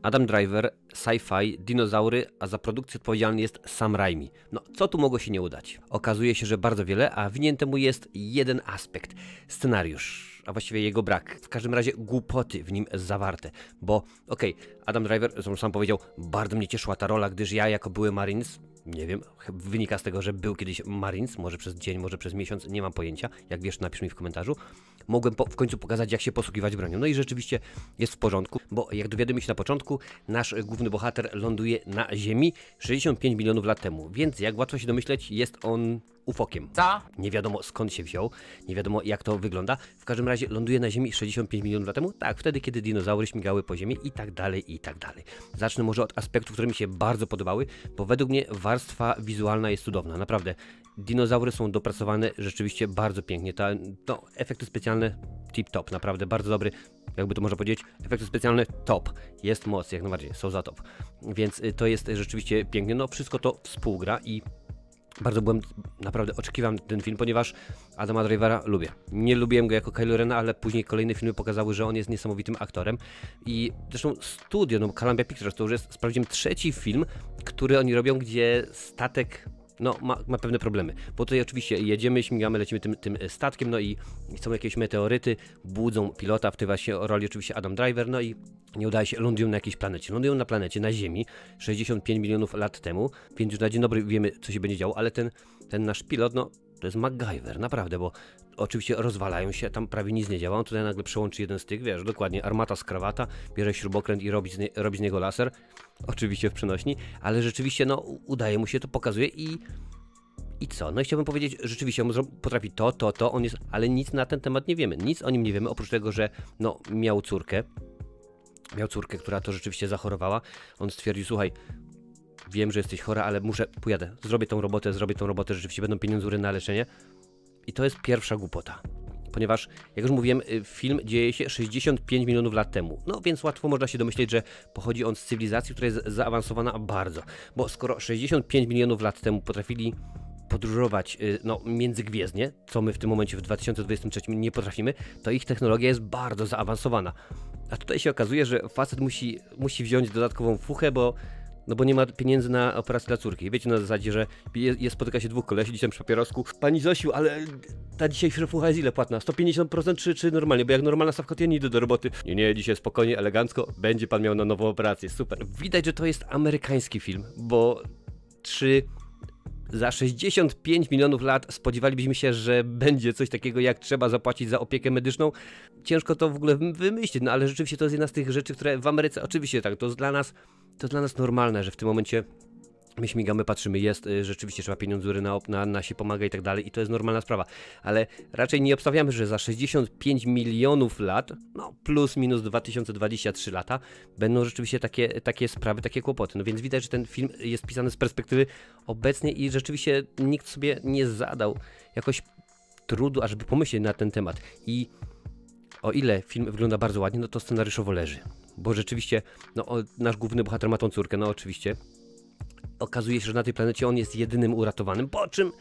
Adam Driver, sci-fi, dinozaury, a za produkcję odpowiedzialny jest Sam Raimi. No, co tu mogło się nie udać? Okazuje się, że bardzo wiele, a winien temu jest jeden aspekt. Scenariusz, a właściwie jego brak. W każdym razie głupoty w nim zawarte. Bo, Adam Driver, zresztą sam powiedział, bardzo mnie cieszyła ta rola, gdyż ja jako były Marines, nie wiem, wynika z tego, że był kiedyś Marines, może przez dzień, może przez miesiąc, nie mam pojęcia. Jak wiesz, napisz mi w komentarzu. Mogłem w końcu pokazać, jak się posługiwać bronią. No i rzeczywiście jest w porządku, bo jak dowiadujemy się na początku, nasz główny bohater ląduje na Ziemi 65 milionów lat temu, więc jak łatwo się domyśleć, jest on ufokiem. Co? Nie wiadomo skąd się wziął, nie wiadomo jak to wygląda. W każdym razie ląduje na Ziemi 65 milionów lat temu, tak, wtedy kiedy dinozaury śmigały po Ziemi i tak dalej, i tak dalej. Zacznę może od aspektów, które mi się bardzo podobały, bo według mnie warstwa wizualna jest cudowna, naprawdę. Dinozaury są dopracowane rzeczywiście bardzo pięknie, efekty specjalne tip-top, naprawdę bardzo dobry, jakby to można powiedzieć, efekty specjalne top, jest moc, jak najbardziej, są za top, więc to jest rzeczywiście pięknie, no wszystko to współgra i bardzo naprawdę oczekiwałem ten film, ponieważ Adama Drivera lubię. Nie lubiłem go jako Kylo Rena, ale później kolejne filmy pokazały, że on jest niesamowitym aktorem. I zresztą studio, Columbia Pictures, to już jest, sprawdziłem, trzeci film, który oni robią, gdzie statek ma pewne problemy. Bo tutaj oczywiście jedziemy, śmigamy, lecimy tym statkiem, no i są jakieś meteoryty, budzą pilota, w tej właśnie roli oczywiście Adam Driver, no i nie udaje się, lądują na jakiejś planecie. Lądują na planecie, na Ziemi, 65 milionów lat temu, więc już na dzień dobry wiemy, co się będzie działo, ale ten nasz pilot, to jest MacGyver, naprawdę, bo oczywiście rozwalają się, tam prawie nic nie działa, on tutaj nagle przełączy jeden z tych, wiesz, dokładnie, armata z krawata, bierze śrubokręt i robi z niego laser, oczywiście w przenośni, ale rzeczywiście, udaje mu się, to pokazuje i co? No i chciałbym powiedzieć, rzeczywiście on potrafi to, on jest, ale nic na ten temat nie wiemy, nic o nim nie wiemy, oprócz tego, że miał córkę, która to rzeczywiście zachorowała, on stwierdził, słuchaj, wiem, że jesteś chora, ale pojadę, zrobię tą robotę, rzeczywiście będą pieniądze na leczenie. I to jest pierwsza głupota. Ponieważ, jak już mówiłem, film dzieje się 65 milionów lat temu. No więc łatwo można się domyśleć, że pochodzi on z cywilizacji, która jest zaawansowana bardzo. Bo skoro 65 milionów lat temu potrafili podróżować międzygwiezdnie, co my w tym momencie w 2023 nie potrafimy, to ich technologia jest bardzo zaawansowana. A tutaj się okazuje, że facet musi wziąć dodatkową fuchę, bo nie ma pieniędzy na operację dla córki. Wiecie, na zasadzie, że spotyka się dwóch kolesi, gdzieś tam przy papierosku. Pani Zosiu, ale ta dzisiaj fucha jest ile płatna? 150% czy normalnie? Bo jak normalna stawka, to ja nie idę do roboty. Nie, dzisiaj spokojnie, elegancko, będzie pan miał na nową operację. Super. Widać, że to jest amerykański film, bo za 65 milionów lat spodziewalibyśmy się, że będzie coś takiego, jak trzeba zapłacić za opiekę medyczną. Ciężko to w ogóle wymyślić, ale rzeczywiście to jest jedna z tych rzeczy, które w Ameryce, oczywiście tak, to jest dla nas normalne, że w tym momencie my śmigamy, patrzymy, rzeczywiście trzeba pieniądze na się pomaga i tak dalej i to jest normalna sprawa, ale raczej nie obstawiamy, że za 65 milionów lat, plus minus 2023 lata, będą rzeczywiście takie sprawy, takie kłopoty, więc widać, że ten film jest pisany z perspektywy obecnej i rzeczywiście nikt sobie nie zadał jakoś trudu, ażeby pomyśleć na ten temat i o ile film wygląda bardzo ładnie, to scenariuszowo leży, bo rzeczywiście, nasz główny bohater ma tą córkę, oczywiście, okazuje się, że na tej planecie on jest jedynym uratowanym, po czym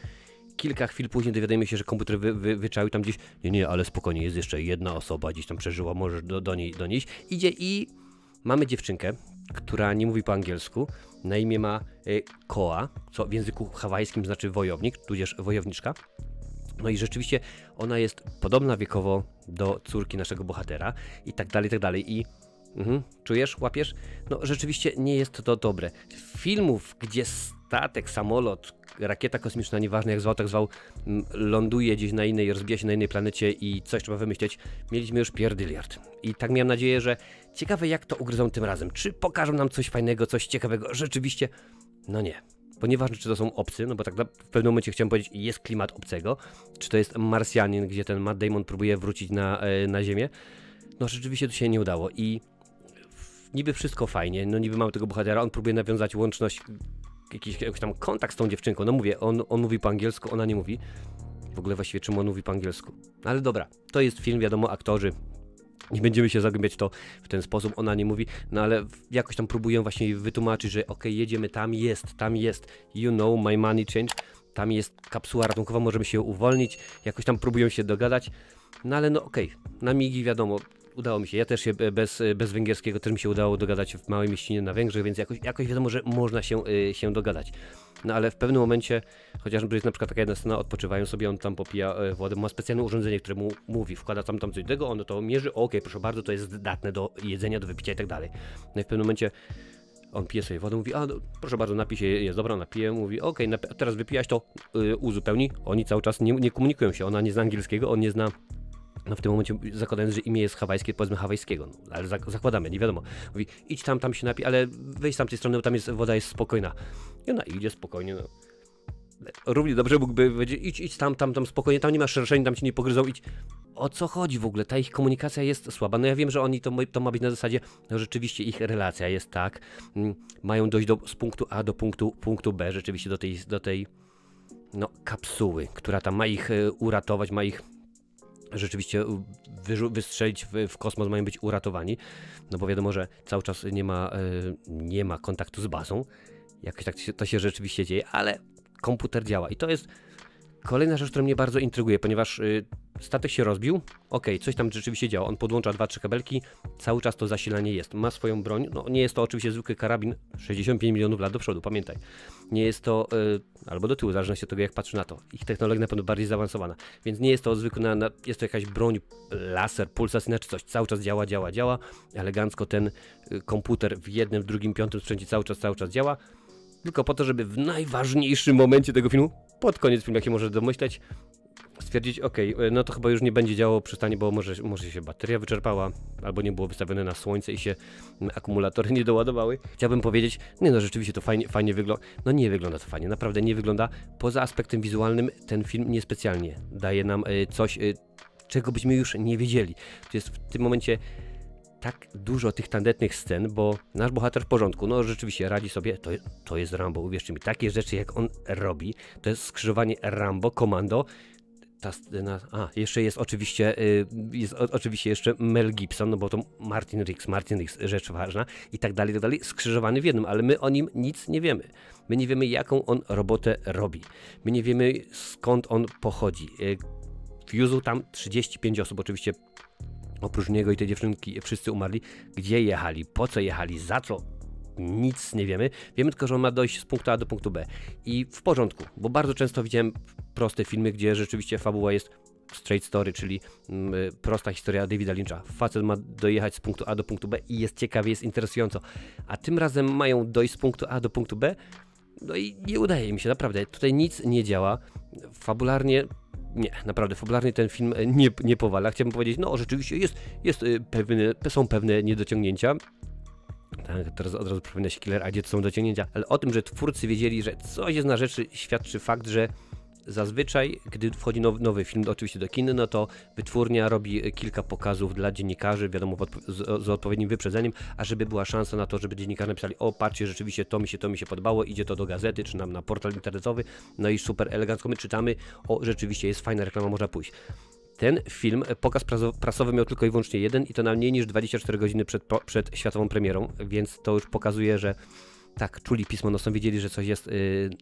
kilka chwil później dowiadujemy się, że komputer wyczaił tam gdzieś, nie, ale spokojnie, jest jeszcze jedna osoba, gdzieś tam przeżyła, możesz do niej donieść, idzie i mamy dziewczynkę, która nie mówi po angielsku, na imię ma Koa, co w języku hawajskim znaczy wojownik, tudzież wojowniczka. No i rzeczywiście ona jest podobna wiekowo do córki naszego bohatera i tak dalej i czujesz, łapiesz? Rzeczywiście nie jest to dobre. Filmów, gdzie statek, samolot, rakieta kosmiczna, nieważne jak zwał, tak zwał, ląduje gdzieś na innej, rozbija się na innej planecie i coś trzeba wymyśleć, mieliśmy już pierdyliard. I tak miałem nadzieję, że ciekawe jak to ugryzą tym razem. Czy pokażą nam coś fajnego, coś ciekawego? Rzeczywiście, nie. Bo nieważne, czy to są obcy, bo tak w pewnym momencie chciałem powiedzieć, jest klimat obcego, czy to jest Marsjanin, gdzie ten Matt Damon próbuje wrócić na Ziemię. Rzeczywiście to się nie udało i niby wszystko fajnie, niby mamy tego bohatera, on próbuje nawiązać łączność, jakiś tam kontakt z tą dziewczynką, mówię, on mówi po angielsku, ona nie mówi. W ogóle właściwie czemu on mówi po angielsku? Ale dobra, to jest film, wiadomo, aktorzy, nie będziemy się zagłębiać to w ten sposób, ona nie mówi, ale jakoś tam próbuję właśnie wytłumaczyć, że jedziemy, tam jest, you know, my money change, tam jest kapsuła ratunkowa, możemy się uwolnić, jakoś tam próbują się dogadać, ale na migi wiadomo, udało mi się. Ja też się bez węgierskiego też mi się udało dogadać w małej mieścinie na Węgrzech, więc jakoś wiadomo, że można się dogadać. No ale w pewnym momencie, chociażby jest na przykład taka jedna scena, odpoczywają sobie, on tam popija wodę, ma specjalne urządzenie, które mu mówi, wkłada tam coś tego, ono to mierzy, okej, proszę bardzo, to jest zdatne do jedzenia, do wypicia i tak dalej. No i w pewnym momencie on pije sobie wodę, mówi, proszę bardzo, napij się, jest dobra, napije, mówi, teraz wypijaś to, uzupełni. Oni cały czas nie komunikują się, ona nie zna angielskiego, on nie zna, no w tym momencie zakładając, że imię jest hawajskie, powiedzmy hawajskiego, no, ale zakładamy, nie wiadomo. Mówi, idź tam się napij, ale wejdź z tamtej strony, bo tam woda jest spokojna. I ona idzie spokojnie, no. Równie dobrze mógłby powiedzieć, idź tam spokojnie, tam nie ma szerszeni, tam ci nie pogryzą, idź. O co chodzi w ogóle? Ta ich komunikacja jest słaba. No ja wiem, że oni to ma być na zasadzie, no rzeczywiście ich relacja jest tak, mają dojść z punktu A do punktu B, rzeczywiście do tej no, kapsuły, która tam ma ich uratować, ma ich rzeczywiście wystrzelić w kosmos, mają być uratowani, no bo wiadomo, że cały czas nie ma kontaktu z bazą, jakoś tak to się rzeczywiście dzieje, ale komputer działa i to jest kolejna rzecz, która mnie bardzo intryguje, ponieważ statek się rozbił, coś tam rzeczywiście działa, on podłącza 2-3 kabelki, cały czas to zasilanie jest, ma swoją broń, no nie jest to oczywiście zwykły karabin, 65 milionów lat do przodu, pamiętaj, nie jest to, albo do tyłu, w zależności od tego jak patrzy na to, ich technologia na pewno bardziej zaawansowana, więc nie jest to zwykły, jest to jakaś broń, laser, pulsacyjna czy coś, cały czas działa, elegancko ten komputer w jednym, w drugim, piątym sprzęcie cały czas działa, tylko po to, żeby w najważniejszym momencie tego filmu, pod koniec filmu, jak się może domyśleć, stwierdzić, no to chyba już nie będzie działało przystanie, bo może się bateria wyczerpała, albo nie było wystawione na słońce i się akumulatory nie doładowały. Chciałbym powiedzieć, no rzeczywiście to fajnie wygląda. No nie wygląda to fajnie, naprawdę nie wygląda. Poza aspektem wizualnym ten film niespecjalnie daje nam coś, czego byśmy już nie wiedzieli. To jest w tym momencie tak dużo tych tandetnych scen, bo nasz bohater w porządku, no rzeczywiście radzi sobie, to jest Rambo, uwierzcie mi, takie rzeczy jak on robi, to jest skrzyżowanie Rambo, Komando, ta scena, jeszcze jest oczywiście jeszcze Mel Gibson, no bo to Martin Riggs, rzecz ważna i tak dalej, skrzyżowany w jednym, ale my o nim nic nie wiemy. My nie wiemy, jaką on robotę robi. My nie wiemy, skąd on pochodzi. Wiózł tam 35 osób, oczywiście oprócz niego i tej dziewczynki wszyscy umarli. Gdzie jechali, po co jechali, za co? Nic nie wiemy. Wiemy tylko, że on ma dojść z punktu A do punktu B. I w porządku, bo bardzo często widziałem proste filmy, gdzie rzeczywiście fabuła jest straight story, czyli prosta historia Davida Lyncha. Facet ma dojechać z punktu A do punktu B i jest ciekawie, jest interesująco. A tym razem mają dojść z punktu A do punktu B, no i nie udaje mi się, naprawdę. Tutaj nic nie działa. Fabularnie naprawdę, fabularnie ten film nie powala. Chciałbym powiedzieć, no rzeczywiście są pewne niedociągnięcia. Tak, teraz od razu przypomina się Killer, a gdzie to są dociągnięcia, ale o tym, że twórcy wiedzieli, że coś jest na rzeczy, świadczy fakt, że zazwyczaj, gdy wchodzi nowy film, oczywiście do kin, no to wytwórnia robi kilka pokazów dla dziennikarzy, wiadomo, z odpowiednim wyprzedzeniem, a żeby była szansa na to, żeby dziennikarze napisali, patrzcie, rzeczywiście to mi się podobało, idzie to do gazety, czy nam na portal internetowy, no i super elegancko my czytamy, rzeczywiście jest fajna reklama, można pójść. Ten film, pokaz prasowy miał tylko i wyłącznie jeden i to na mniej niż 24 godziny przed światową premierą, więc to już pokazuje, że tak, czuli pismo nosem, wiedzieli, że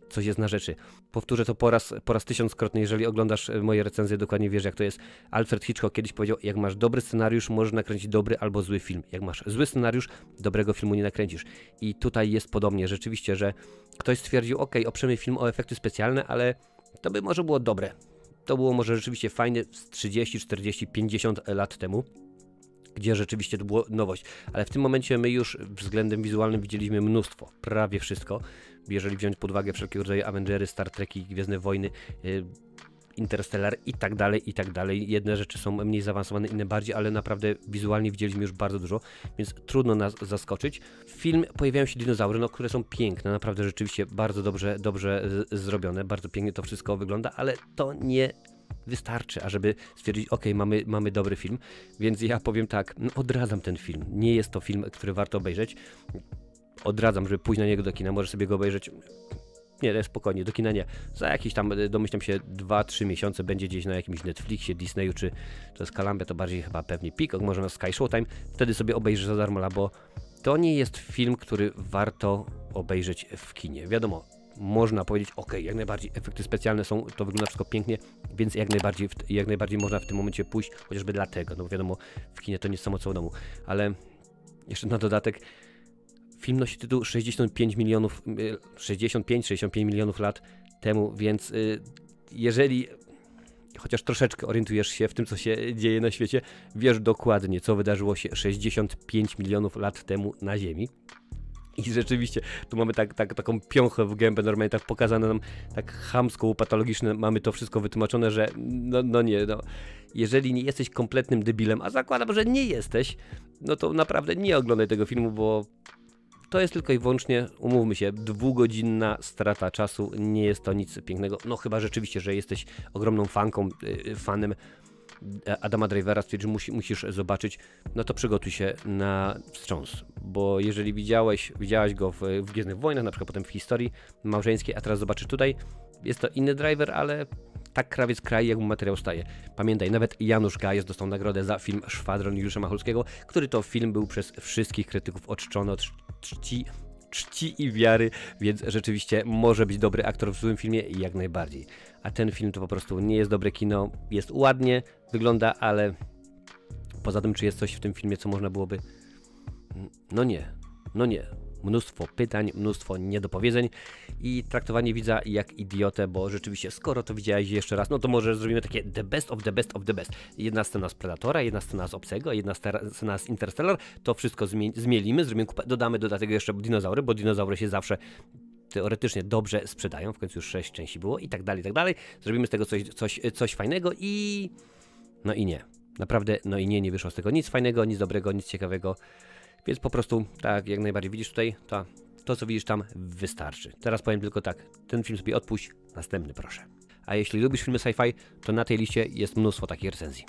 coś jest na rzeczy. Powtórzę to po raz tysiąckrotny, jeżeli oglądasz moje recenzje, dokładnie wiesz jak to jest. Alfred Hitchcock kiedyś powiedział, jak masz dobry scenariusz, możesz nakręcić dobry albo zły film. Jak masz zły scenariusz, dobrego filmu nie nakręcisz. I tutaj jest podobnie, rzeczywiście, że ktoś stwierdził, oprzemy film o efekty specjalne, ale to by może było dobre. To było może rzeczywiście fajne z 30, 40, 50 lat temu, gdzie rzeczywiście to było nowość, ale w tym momencie my już względem wizualnym widzieliśmy mnóstwo, prawie wszystko, jeżeli wziąć pod uwagę wszelkiego rodzaju Avengery, Star Treki, Gwiezdne Wojny, Interstellar i tak dalej. Jedne rzeczy są mniej zaawansowane, inne bardziej, ale naprawdę wizualnie widzieliśmy już bardzo dużo, więc trudno nas zaskoczyć. W filmie pojawiają się dinozaury, które są piękne, naprawdę rzeczywiście bardzo dobrze zrobione, bardzo pięknie to wszystko wygląda, ale to nie wystarczy, ażeby stwierdzić, mamy dobry film, więc ja powiem tak, odradzam ten film. Nie jest to film, który warto obejrzeć. Odradzam, żeby pójść na niego do kina, możesz sobie go obejrzeć. Nie, spokojnie, do kina nie. Za jakieś tam, domyślam się, 2-3 miesiące będzie gdzieś na jakimś Netflixie, Disneyu, czy to jest Columbia, to bardziej chyba pewnie Peacock, może na Sky Showtime. Wtedy sobie obejrzysz za darmo, bo to nie jest film, który warto obejrzeć w kinie. Wiadomo, można powiedzieć, ok, jak najbardziej efekty specjalne są, to wygląda wszystko pięknie, więc jak najbardziej można w tym momencie pójść, chociażby dlatego, no bo wiadomo, w kinie to nie samo co w domu, ale jeszcze na dodatek film nosi tytuł 65 milionów lat temu, więc jeżeli chociaż troszeczkę orientujesz się w tym, co się dzieje na świecie, wiesz dokładnie, co wydarzyło się 65 milionów lat temu na Ziemi. I rzeczywiście, tu mamy taką piąchę w gębę, normalnie tak pokazane nam, tak chamsko, patologiczne, mamy to wszystko wytłumaczone, że jeżeli nie jesteś kompletnym debilem, a zakładam, że nie jesteś, no to naprawdę nie oglądaj tego filmu, bo to jest tylko i wyłącznie, umówmy się, 2-godzinna strata czasu, nie jest to nic pięknego, no chyba rzeczywiście, że jesteś ogromną fanem Adama Drivera, stwierdzisz, że musisz zobaczyć, no to przygotuj się na wstrząs, bo jeżeli widziałaś go w Gwiezdnych Wojnach, na przykład potem w historii małżeńskiej, a teraz zobaczysz tutaj, jest to inny Driver, ale tak krawiec kraj, jak mu materiał staje. Pamiętaj, nawet Janusz Gajos dostał nagrodę za film Szwadron Juliusza Macholskiego, który to film był przez wszystkich krytyków oczczony od czci i wiary, więc rzeczywiście może być dobry aktor w złym filmie i jak najbardziej. A ten film to po prostu nie jest dobre kino, jest ładnie, wygląda, ale poza tym, czy jest coś w tym filmie, co można byłoby... No nie. Mnóstwo pytań, mnóstwo niedopowiedzeń i traktowanie widza jak idiotę, bo rzeczywiście, skoro to widziałeś jeszcze raz, no to może zrobimy takie the best of the best of the best. Jedna scena z Predatora, jedna scena z Obcego, jedna scena z Interstellar, to wszystko zmielimy, zrobimy kupę, dodamy do tego jeszcze dinozaury, bo dinozaury się zawsze teoretycznie dobrze sprzedają, w końcu już 6 części było i tak dalej. Zrobimy z tego coś fajnego i... No i nie. Naprawdę, no i nie wyszło z tego nic fajnego, nic dobrego, nic ciekawego. Więc po prostu, tak jak najbardziej widzisz tutaj, to co widzisz tam wystarczy. Teraz powiem tylko tak, ten film sobie odpuść, następny proszę. A jeśli lubisz filmy sci-fi, to na tej liście jest mnóstwo takich recenzji.